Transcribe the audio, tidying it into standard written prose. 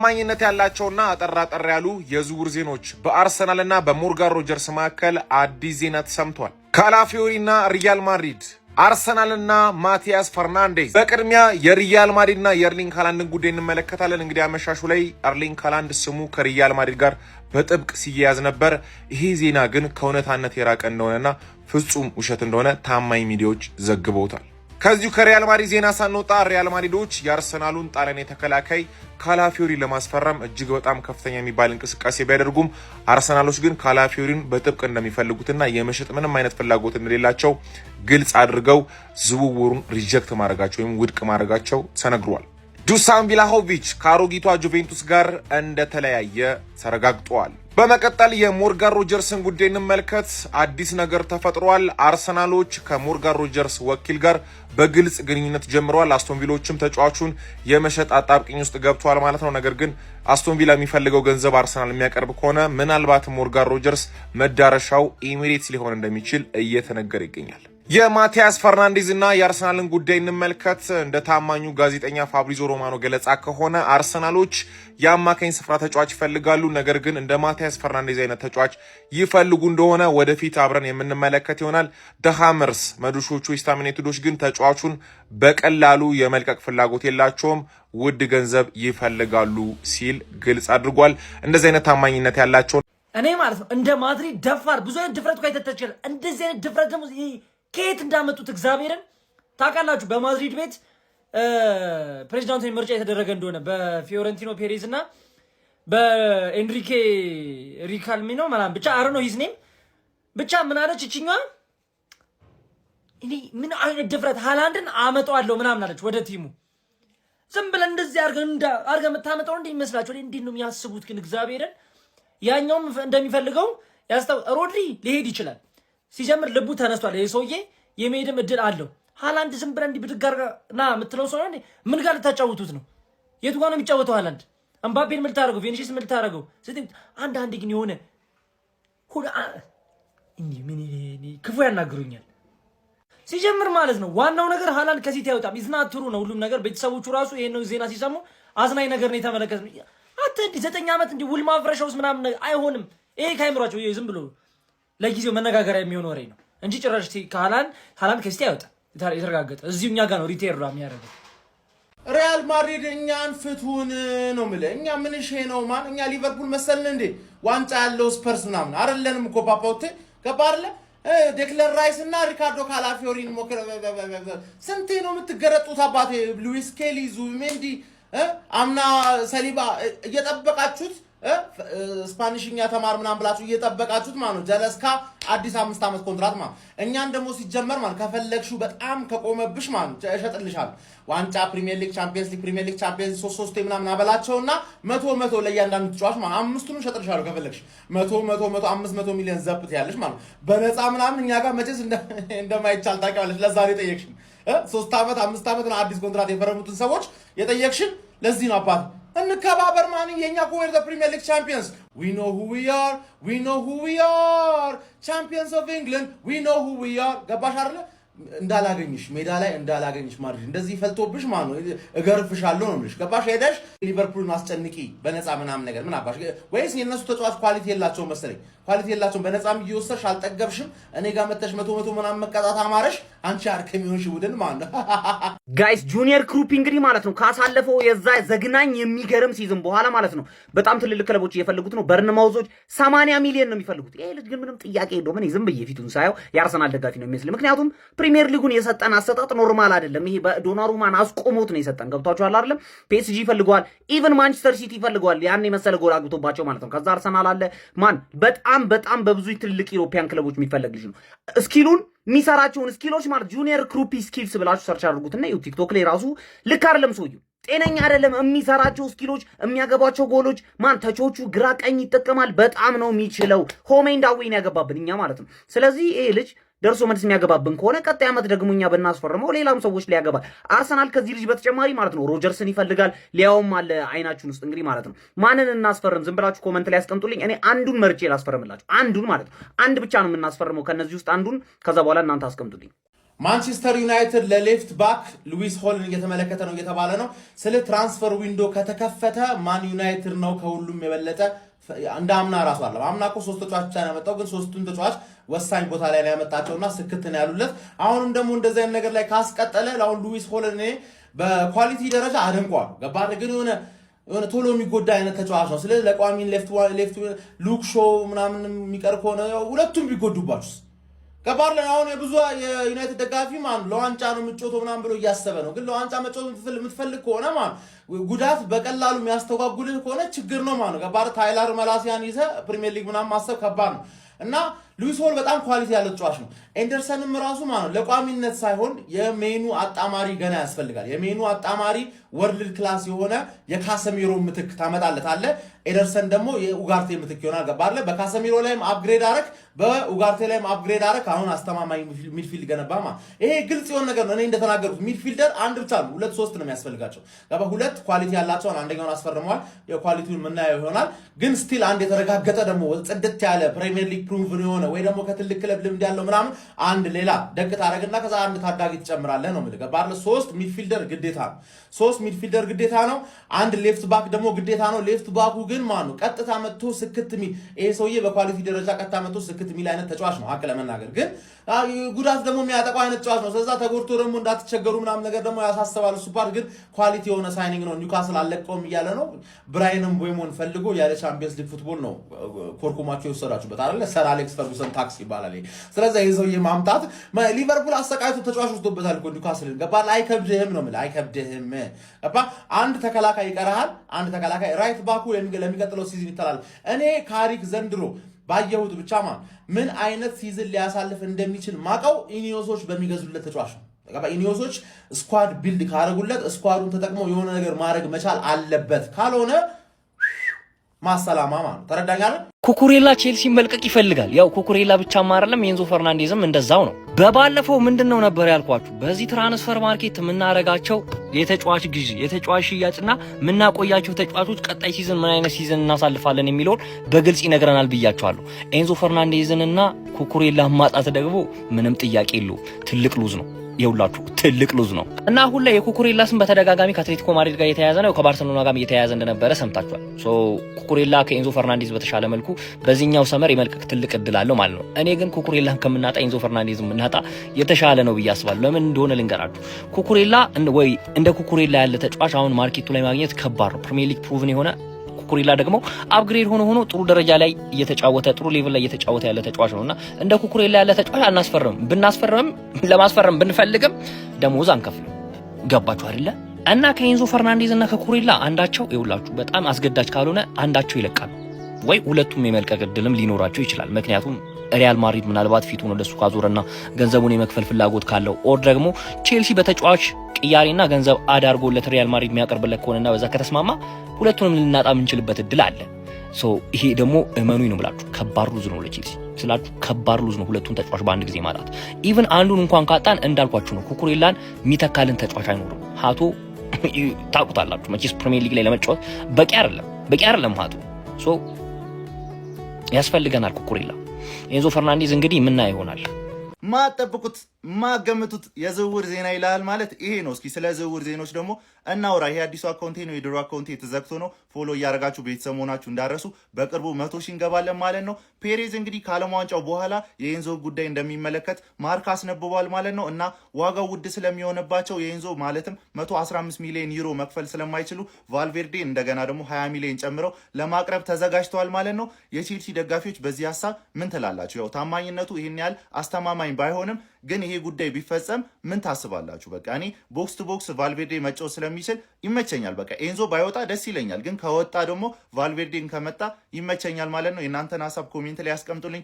ማኝነት ያላቸውና አጠራጠር ያሉ የዝውውር ዜናዎች በአርሰናልና በሞርጋን ሮጀርስ መካከል አዲስ ዜና ተሰምቷል። ካላፊዮሪና ሪያል ማድሪድ አርሰናልና ማቲያስ ፈርናንዴዝ። በቅድሚያ የሪያል ማድሪድና የኤርሊንግ ሃላንድን ጉዳይ እንመለከታለን። እንግዲህ አመሻሹ ላይ ኤርሊንግ ሃላንድ ስሙ ከሪያል ማድሪድ ጋር በጥብቅ ሲያያዝ ነበር። ይሄ ዜና ግን ከእውነታነት የራቀ እንደሆነና ፍጹም ውሸት እንደሆነ ታማኝ ሚዲያዎች ዘግበውታል። ከዚሁ ከሪያል ማድሪድ ዜና ሳንወጣ ሪያል ማድሪዶች የአርሰናሉን ጣሊያን ተከላካይ ካላፊዮሪ ለማስፈረም እጅግ በጣም ከፍተኛ የሚባል እንቅስቃሴ ቢያደርጉም አርሰናሎች ግን ካላፊዮሪን በጥብቅ እንደሚፈልጉትና የመሸጥ ምንም አይነት ፍላጎት እንደሌላቸው ግልጽ አድርገው ዝውውሩን ሪጀክት ማድረጋቸው ወይም ውድቅ ማድረጋቸው ተነግሯል። ዱሳን ቪላሆቪች ከአሮጊቷ ጁቬንቱስ ጋር እንደተለያየ ተረጋግጧል። በመቀጠል የሞርጋን ሮጀርስን ጉዳይ እንመልከት። አዲስ ነገር ተፈጥሯል። አርሰናሎች ከሞርጋን ሮጀርስ ወኪል ጋር በግልጽ ግንኙነት ጀምረዋል። አስቶን ቪላዎችም ተጫዋቹን የመሸጥ አጣብቂኝ ውስጥ ገብቷል ማለት ነው። ነገር ግን አስቶን ቪላ የሚፈልገው ገንዘብ አርሰናል የሚያቀርብ ከሆነ ምናልባት ሞርጋን ሮጀርስ መዳረሻው ኤሚሬትስ ሊሆን እንደሚችል እየተነገረ ይገኛል። የማቲያስ ፈርናንዴዝ እና የአርሰናልን ጉዳይ እንመልከት። እንደ ታማኙ ጋዜጠኛ ፋብሪዞ ሮማኖ ገለጻ ከሆነ አርሰናሎች የአማካኝ ስፍራ ተጫዋች ይፈልጋሉ። ነገር ግን እንደ ማቲያስ ፈርናንዴዝ አይነት ተጫዋች ይፈልጉ እንደሆነ ወደፊት አብረን የምንመለከት ይሆናል። ደሃመርስ መዱሾቹ ዌስትሃም ዩናይትዶች ግን ተጫዋቹን በቀላሉ የመልቀቅ ፍላጎት የላቸውም፣ ውድ ገንዘብ ይፈልጋሉ ሲል ግልጽ አድርጓል። እንደዚህ አይነት ታማኝነት ያላቸው እኔ ማለት ነው እንደ ማድሪድ ደፋር ብዙ አይነት ድፍረት ካይተተችል እንደዚህ አይነት ድፍረት ደግሞ ከየት እንዳመጡት እግዚአብሔርን ታውቃላችሁ። በማድሪድ ቤት ፕሬዚዳንታዊ ምርጫ የተደረገ እንደሆነ በፊዮረንቲኖ ፔሬዝ እና በኤንሪኬ ሪካልሚኖ ምናምን ብቻ አረ ነው ሂዝኔም ብቻ ምን አለች እችኛዋ እኔ ምን አይነት ድፍረት ሃላንድን አመጣዋለሁ ምናምን አለች ወደ ቲሙ። ዝም ብለን እንደዚህ አርገ የምታመጣው እንዴ ይመስላችሁ? እንዴት ነው የሚያስቡት ግን እግዚአብሔርን? ያኛውም እንደሚፈልገው ሮድሪ ሊሄድ ይችላል። ሲጀምር ልቡ ተነስቷል። ይሄ ሰውዬ የመሄድም እድል አለው። ሃላንድ ዝም ብለህ እንዲህ ብድግ አድርገህ ና የምትለው ሰው ነው። ምን ጋር ልታጫውቱት ነው? የቱ ጋር ነው የሚጫወተው ሃላንድ? እምባፔን ምን ልታደርገው? ቬኒሲየስ ምን ልታደርገው? አንድ ግን የሆነ ምን ክፉ ያናግሩኛል። ሲጀምር ማለት ነው ዋናው ነገር ሃላንድ ከሲቲ አይወጣም። ይዝናትሩ ነው ሁሉም ነገር። ቤተሰቦቹ ራሱ ይሄን ነው ዜና ሲሰሙ አዝናኝ ነገር ነው የተመለከቱት። አትንዲ 9 ዓመት እንዲህ ውል ማፍረሻውስ ምናምን አይሆንም። ይሄ ካይምሯቸው ዝም ብሎ ለጊዜው መነጋገሪያ የሚሆን ወሬ ነው እንጂ ጭራሽ ሃላንድ ከሲቲ አይወጣም። የተረጋገጠ እዚሁ እኛ ጋር ነው ሪቴር የሚያደርገው። ሪያል ማድሪድ እኛን ፍቱን ነው የምልህ። እኛ ምን እሺ ነው ማን እኛ ሊቨርፑል መሰልን እንዴ? ዋንጫ ያለው ስፐርስ ምናምን አይደለንም እኮ ፓፓውቴ ገባ አይደለ? ዴክለር ራይስ እና ሪካርዶ ካላፊዮሪን ሞክረ ስንቴ ነው የምትገረጡት? አባቴ ሉዊስ ኬሊ፣ ዙቢሜንዲ፣ አምና ሰሊባ እየጠበቃችሁት ስፓኒሽኛ ተማር ምናምን ብላችሁ እየጠበቃችሁት ማለት ነው። ጀለስካ አዲስ 5 ዓመት ኮንትራት ማለት እኛን ደግሞ ሲጀመር ማለት ከፈለግሽው በጣም ከቆመብሽ ማለት እሸጥልሻለሁ። ዋንጫ፣ ፕሪሚየር ሊግ፣ ቻምፒየንስ ሊግ፣ ፕሪሚየር ሊግ፣ ቻምፒየንስ 3 ምናምን አበላቸውና 100 ለእያንዳንዱ ተጫዋች ማለት አምስቱንም እሸጥልሻለሁ ከፈለግሽ 500 ሚሊዮን ዘብት ያለሽ ማለት በነፃ ምናምን እኛ ጋር መቼስ እንደማይቻል ታውቂዋለሽ። ለዛ ነው የጠየቅሽን 3 ዓመት 5 ዓመት አዲስ ኮንትራት የፈረሙትን ሰዎች የጠየቅሽን ለዚህ ነው አባት እንከባበር ማን የኛ ኮር ዘ ፕሪሚየር ሊግ ቻምፒየንስ we know who we are champions of England we know who we are ገባሽ አይደለ? እንዳላገኝሽ ሜዳ ላይ እንዳላገኝሽ ማድሪድ እንደዚህ ፈልቶብሽ ማን ነው እገርፍሻለሁ ነው የምልሽ። ገባሽ? ሄደሽ ሊቨርፑልን አስጨንቂ በነፃ ምናምን ነገር ምን አባሽ? ወይስ የነሱ ተጫዋች ኳሊቲ የላቸው መሰለኝ? ኳሊቲ የላቸው በነፃም እየወሰድሽ አልጠገብሽም። እኔ ጋር መተሽ 100 ምናምን መቀጣት አማረሽ። አንቺ አርከም ይሆንሽ ቡድን ማን ነው? ጋይስ ጁኒየር ክሩፕ እንግዲህ ማለት ነው ካሳለፈው የዛ ዘግናኝ የሚገርም ሲዝን በኋላ ማለት ነው በጣም ትልልቅ ክለቦች እየፈለጉት ነው። በርንማውዞች 80 ሚሊዮን ነው የሚፈልጉት። ይሄ ልጅ ግን ምንም ጥያቄ የለውም። እኔ ዝም ብዬ ፊቱን ሳየው የአርሰናል ደጋፊ ነው የሚመስል። ምክንያቱም ፕሪሚየር ሊጉን የሰጠን አሰጣጥ ኖርማል አይደለም። ይሄ በዶናሩማን አስቆሞት ነው የሰጠን። ገብቷችኋል አይደለም? ፒኤስጂ ይፈልገዋል፣ ኢቭን ማንቸስተር ሲቲ ይፈልገዋል። ያን የመሰለ ጎል አግብቶባቸው ማለት ነው። ከዛ አርሰናል አለ ማን በጣም በብዙ ትልልቅ ዩሮፒያን ክለቦች የሚፈለግ ልጅ ነው። ስኪሉን የሚሰራቸውን ስኪሎች ማለት ጁኒየር ክሩፒ ስኪልስ ብላችሁ ሰርች አድርጉትና ይኸው ቲክቶክ ላይ ራሱ ልክ አይደለም ሰውዬው፣ ጤነኛ አይደለም። የሚሰራቸው ስኪሎች፣ የሚያገባቸው ጎሎች ማን ተቾቹ ግራ ቀኝ ይጠቀማል። በጣም ነው የሚችለው። ሆሜንዳዊን ያገባብን እኛ ማለት ነው። ስለዚህ ይሄ ልጅ ደርሶ መልስ የሚያገባብን ከሆነ ቀጣይ ዓመት ደግሞ እኛ ብናስፈርመው ሌላም ሰዎች ሊያገባ አርሰናል ከዚህ ልጅ በተጨማሪ ማለት ነው ሮጀርስን ይፈልጋል። ሊያውም አለ አይናችሁን ውስጥ እንግዲህ ማለት ነው። ማንን እናስፈርም? ዝም ብላችሁ ኮመንት ላይ ያስቀምጡልኝ። እኔ አንዱን መርጬ ላስፈርምላችሁ። አንዱን ማለት ነው። አንድ ብቻ ነው የምናስፈርመው ከነዚህ ውስጥ አንዱን። ከዛ በኋላ እናንተ አስቀምጡልኝ። ማንቸስተር ዩናይትድ ለሌፍት ባክ ሉዊስ ሆልን እየተመለከተ ነው እየተባለ ነው። ስለ ትራንስፈር ዊንዶ ከተከፈተ ማን ዩናይትድ ነው ከሁሉም የበለጠ እንደ አምና ራሱ አለ። አምና እኮ 3 ተጫዋች ብቻ ነው ያመጣው፣ ግን 3ቱን ተጫዋች ወሳኝ ቦታ ላይ ነው ያመጣቸውና ስክት ነው ያሉለት። አሁንም ደግሞ እንደዚህ አይነት ነገር ላይ ካስቀጠለ ለአሁን ሉዊስ ሆልን እኔ በኳሊቲ ደረጃ አደንቀዋለሁ። ገባህ? ግን የሆነ ቶሎ የሚጎዳ አይነት ተጫዋች ነው። ስለዚህ ለቋሚ ሌፍት ሉክ ሾው ምናምን የሚቀር ከሆነ ሁለቱም ቢጎዱባችሁስ? ገባህ? አሁን የብዙ የዩናይትድ ደጋፊ ማን ለዋንጫ ነው የምትጮተው ምናምን ብሎ እያሰበ ነው። ግን ለዋንጫ መጮት የምትፈልግ ከሆነ ማን ጉዳት በቀላሉ የሚያስተጓጉልህ ከሆነ ችግር ነው ማለት ነው። ገባህ? ታይለር መላሲያን ይዘህ ፕሪሚየር ሊግ ምናምን ማሰብ ከባድ ነው እና ሉዊስ ሆል በጣም ኳሊቲ ያለው ተጫዋች ነው። ኤንደርሰንም ራሱ ማለት ነው ለቋሚነት ሳይሆን የሜኑ አጣማሪ ገና ያስፈልጋል። የሜኑ አጣማሪ ወርልድ ክላስ የሆነ የካሰሚሮ ምትክ ታመጣለታለህ። ኤደርሰን ደግሞ የኡጋርቴ ምትክ ይሆናል። ገባለ? በካሰሚሮ ላይም አፕግሬድ አረክ፣ በኡጋርቴ ላይም አፕግሬድ አረክ። አሁን አስተማማኝ ሚድፊልድ ገነባማ። ይሄ ግልጽ የሆነ ነገር ነው። እኔ እንደተናገሩት ሚድፊልደር አንድ ብቻ ነው 2-3 ነው የሚያስፈልጋቸው። ገባ? 2 ኳሊቲ ያላቸውን አንደኛውን አስፈርመዋል። የኳሊቲውን የምናየው ይሆናል። ግን ስቲል አንድ የተረጋገጠ ደግሞ ጽድት ያለ ፕሪሚየር ሊግ ፕሩቭን የሆነ ወይ ደግሞ ከትልቅ ክለብ ልምድ ያለው ምናምን አንድ ሌላ ደግ ታረግና ከዛ አንድ ታዳጊ ትጨምራለህ ነው የምልህ። ገባህ? 3 ሚድፊልደር ግዴታ ነው። 3 ሚድፊልደር ግዴታ ነው። አንድ ሌፍት ባክ ደግሞ ግዴታ ነው። ሌፍት ባኩ ግን ማን ነው ቀጥታ መጥቶ ስክት ሚል ይሄ ሰውዬ በኳሊቲ ደረጃ ቀጥታ መጥቶ ስክት ሚል አይነት ተጫዋች ነው። ሀቅ ለመናገር ግን ጉዳት ደግሞ የሚያጠቃው አይነት ተጫዋች ነው። ስለዛ ተጎድቶ ደግሞ እንዳትቸገሩ ምናምን ነገር ደግሞ ያሳስባል። እሱ ፓርት ግን ኳሊቲ የሆነ ሳይኒንግ ነው። ኒውካስል አለቀውም እያለ ነው። ብራይንም ቦይሞን ፈልጎ ያለ ቻምፒየንስ ሊግ ፉትቦል ነው ኮርኩማቸው የወሰዳችሁበት አይደለ? ሰር አሌክስ ፈርጉሰን ታክስ ይባላል። ስለዛ ይሄ ሰውዬ ማምጣት ሊቨርፑል አሰቃይቶ ተጫዋች ወስዶበታል እኮ ኒውካስልን። ገባህ? አይከብድህም ነው የምልህ፣ አይከብድህም። ገባህ? አንድ ተከላካይ ይቀርሃል። አንድ ተከላካይ ራይት ባኩ ለሚቀጥለው ሲዝን ይተላል። እኔ ካሪክ ዘንድሮ ባየሁት ብቻ ምን አይነት ሲዝን ሊያሳልፍ እንደሚችል ማቀው ኢኒዮሶች በሚገዙለት ተጫዋች ነው። ኢኒዮሶች ስኳድ ቢልድ ካረጉለት ስኳዱን ተጠቅመው የሆነ ነገር ማድረግ መቻል አለበት። ካልሆነ ማሰላማ ማለት ተረዳኛለ። ኩኩሬላ ቼልሲ መልቀቅ ይፈልጋል። ያው ኩኩሬላ ብቻም አይደለም ኤንዞ ፈርናንዴዝም እንደዛው ነው። በባለፈው ምንድነው ነበር ያልኳችሁ፣ በዚህ ትራንስፈር ማርኬት የምናረጋቸው የተጫዋች ግዢ፣ የተጫዋች ሽያጭና የምናቆያቸው ተጫዋቾች ቀጣይ ሲዝን ምን አይነት ሲዝን እናሳልፋለን የሚለውን በግልጽ ይነግረናል ብያቸዋለሁ። ኤንዞ ፈርናንዴዝንና ኩኩሬላ ማጣት ደግሞ ምንም ጥያቄ የለውም፣ ትልቅ ሉዝ ነው። የሁላችሁ ትልቅ ሉዝ ነው እና አሁን ላይ የኩኩሬላ ስም በተደጋጋሚ ከአትሌቲኮ ማድሪድ ጋር የተያያዘ ነው፣ ከባርሰሎና ጋር የተያያዘ እንደነበረ ሰምታችኋል። ኩኩሬላ ከኤንዞ ፈርናንዴዝ በተሻለ መልኩ በዚህኛው ሰመር የመልቀቅ ትልቅ እድል አለው ማለት ነው። እኔ ግን ኩኩሬላን ከምናጣ ኤንዞ ፈርናንዴዝ የምናጣ የተሻለ ነው ብዬ አስባለሁ። ለምን እንደሆነ ልንገራችሁ። ኩኩሬላ ወይ እንደ ኩኩሬላ ያለ ተጫዋች አሁን ማርኬቱ ላይ ማግኘት ከባድ ነው። ፕሪሚየር ሊግ ፕሩቭን የሆነ ኩኩሬላ ደግሞ አፕግሬድ ሆኖ ጥሩ ደረጃ ላይ እየተጫወተ ጥሩ ሌቭል ላይ እየተጫወተ ያለ ተጫዋች ነውና እንደ ኩኩሬላ ያለ ተጫዋች አናስፈርም። ለማስፈረም ብንፈልግም ደሞዝ አንከፍልም። ገባችሁ አይደለ? እና ከኤንዞ ፈርናንዴዝ እና ከኩኩሬላ አንዳቸው ይውላችሁ በጣም አስገዳጅ ካልሆነ አንዳቸው ይለቃሉ ወይ ሁለቱም የመልቀቅ እድልም ሊኖራቸው ይችላል። ምክንያቱም ሪያል ማድሪድ ምናልባት ፊቱን ወደሱ ካዞረና ገንዘቡን የመክፈል ፍላጎት ካለው ኦር ደግሞ ቼልሲ በተጫዋች ቅያሬና ገንዘብ አዳርጎለት ሪያል ማድሪድ የሚያቀርብለት ከሆነና በዛ ከተስማማ ሁለቱንም ልናጣ የምንችልበት እድል አለ። ይሄ ደግሞ እመኑኝ ነው ብላችሁ ከባድ ሉዝ ነው ለቼልሲ ስላችሁ ከባድ ሉዝ ነው። ሁለቱን ተጫዋች በአንድ ጊዜ ማጣት ኢቭን አንዱን እንኳን ካጣን እንዳልኳችሁ ነው ኩኩሬላን የሚተካልን ተጫዋች አይኖርም። ሀቶ ታውቁታላችሁ መቼስ ፕሪሚየር ሊግ ላይ ለመጫወት በቂ አይደለም ሀቶ ያስፈልገናል ኩኩሬላ። ኤንዞ ፈርናንዴዝ እንግዲህ ምናየው ይሆናል። ማጠብቁት ማገምቱት የዝውውር ዜና ይላል ማለት ይሄ ነው። እስኪ ስለ ዝውውር ዜናዎች ደግሞ እናውራ። ይሄ አዲሱ አካውንቴ ነው፣ የድሮ አካውንቴ ተዘግቶ ነው። ፎሎ እያደረጋችሁ ቤተሰብ መሆናችሁ እንዳረሱ። በቅርቡ 100 ሺህ እንገባለን ማለት ነው። ፔሬዝ እንግዲህ ከዓለም ዋንጫው በኋላ የኤንዞ ጉዳይ እንደሚመለከት ማርካ አስነብቧል ማለት ነው። እና ዋጋው ውድ ስለሚሆንባቸው የኤንዞ ማለትም 115 ሚሊዮን ዩሮ መክፈል ስለማይችሉ ቫልቬርዴ እንደገና ደግሞ 20 ሚሊዮን ጨምረው ለማቅረብ ተዘጋጅተዋል ማለት ነው። የቼልሲ ደጋፊዎች በዚህ ሀሳብ ምን ትላላችሁ? ያው ታማኝነቱ ይህን ያህል አስተማማኝ ባይሆንም ግን ይሄ ጉዳይ ቢፈጸም ምን ታስባላችሁ? በቃ እኔ ቦክስ ቱ ቦክስ ቫልቬርዴ መጫወት ስለሚችል ይመቸኛል። በቃ ኤንዞ ባይወጣ ደስ ይለኛል፣ ግን ከወጣ ደግሞ ቫልቬርዴን ከመጣ ይመቸኛል ማለት ነው። የእናንተን ሀሳብ ኮሜንት ላይ ያስቀምጡልኝ።